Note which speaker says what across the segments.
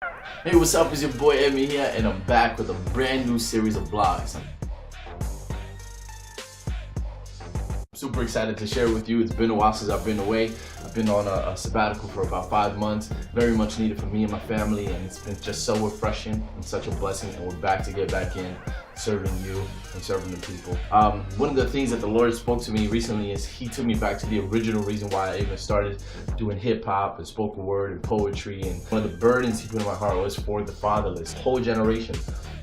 Speaker 1: Hey, what's up? It's your boy Emi here, and I'm back with a brand new series of vlogs. Super excited to share with you. It's been a while since I've been away. I've been on a sabbatical for about 5 months. Very much needed for me and my family, and it's been just so refreshing and such a blessing. And we're back to get back in serving you and serving the people. One of the things that the Lord spoke to me recently is He took me back to the original reason why I even started doing hip hop and spoken word and poetry. And one of the burdens He put in my heart was for the fatherless, whole generation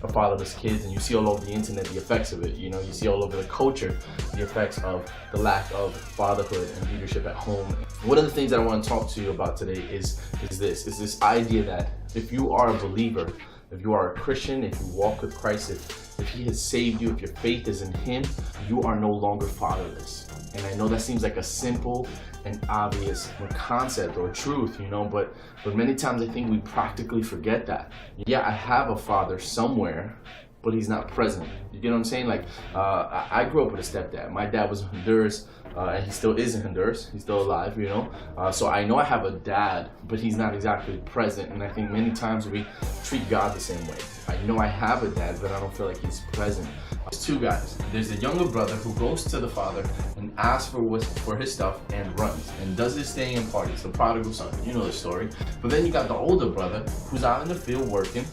Speaker 1: of fatherless kids. And you see all over the internet the effects of it. You know, you see all over the culture the effects of the lack of fatherhood and leadership at home. One of the things that I want to talk to you about today is this idea that if you are a believer, if you are a Christian, if you walk with Christ, if He has saved you, if your faith is in Him, you are no longer fatherless. And I know that seems like a simple and obvious concept or truth, you know, but many times I think we practically forget that. Yeah, I have a father somewhere, but he's not present. You get what I'm saying? Like, I grew up with a stepdad. My dad was in Honduras, and he still is in Honduras. He's still alive, you know? So I know I have a dad, but he's not exactly present. And I think many times we treat God the same way. I know I have a dad, but I don't feel like he's present. There's two guys. There's a younger brother who goes to the father and asks for his stuff and runs and does his thing and parties. The prodigal son, you know the story. But then you got the older brother who's out in the field working.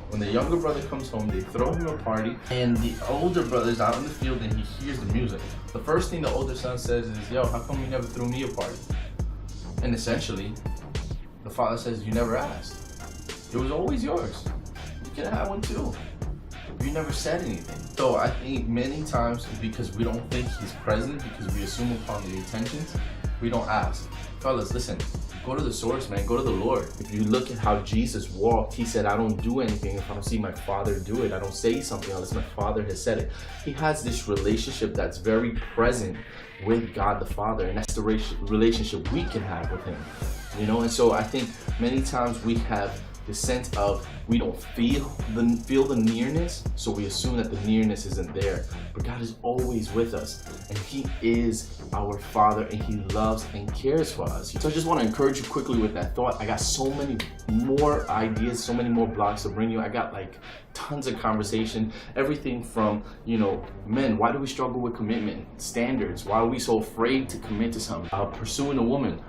Speaker 1: When the younger brother comes home, they throw him a party, and the older brother's out in the field and he hears the music. The first thing the older son says is, "Yo, how come you never threw me a party?" And essentially, the father says, "You never asked. It was always yours. You could have had one too. You never said anything." So I think many times, because we don't think He's present, because we assume upon the intentions, we don't ask. Fellas, listen. Go to the source, man. Go to the Lord. If you look at how Jesus walked, He said, "I don't do anything if I don't see my Father do it. I don't say something unless my Father has said it." He has this relationship that's very present with God the Father, and that's the relationship we can have with Him. You know, and so I think many times we have the sense of we don't feel the nearness, so we assume that the nearness isn't there. But God is always with us, and He is our Father, and He loves and cares for us. So I just want to encourage you quickly with that thought. I got so many more ideas, so many more blogs to bring you. I got like tons of conversation, everything from, you know, men, why do we struggle with commitment standards? Why are we so afraid to commit to something? Pursuing a woman.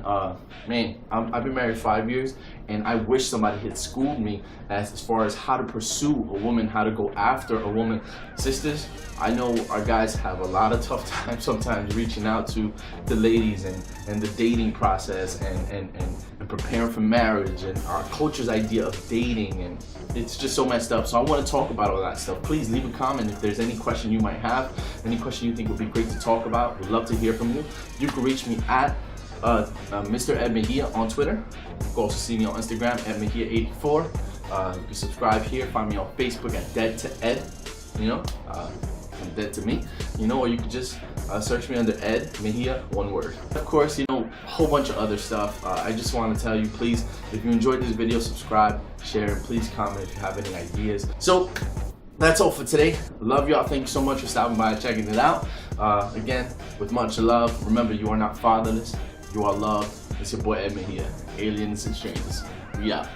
Speaker 1: Man, I've been married 5 years, and I wish somebody had schooled me as far as how to pursue a woman, how to go after a woman. Sisters, I know our guys have a lot of tough times sometimes reaching out to the ladies and the dating process and preparing for marriage and our culture's idea of dating, and it's just so messed up. So I want to talk about all that stuff. Please leave a comment if there's any question you might have, any question you think would be great to talk about. We'd love to hear from you. You can reach me at Mr. Ed Mejia on Twitter. You can also see me on Instagram at Mejia84. You can subscribe here. Find me on Facebook at Dead to Ed. You know, from Dead to Me. You know, or you could just search me under Ed Mejia, one word. Of course, you know, a whole bunch of other stuff. I just want to tell you, please, if you enjoyed this video, subscribe, share, and please comment if you have any ideas. So that's all for today. Love y'all. Thank you so much for stopping by and checking it out. Again, with much love. Remember, you are not fatherless. You are loved. It's your boy Ed Mejia. Aliens and strangers. We out.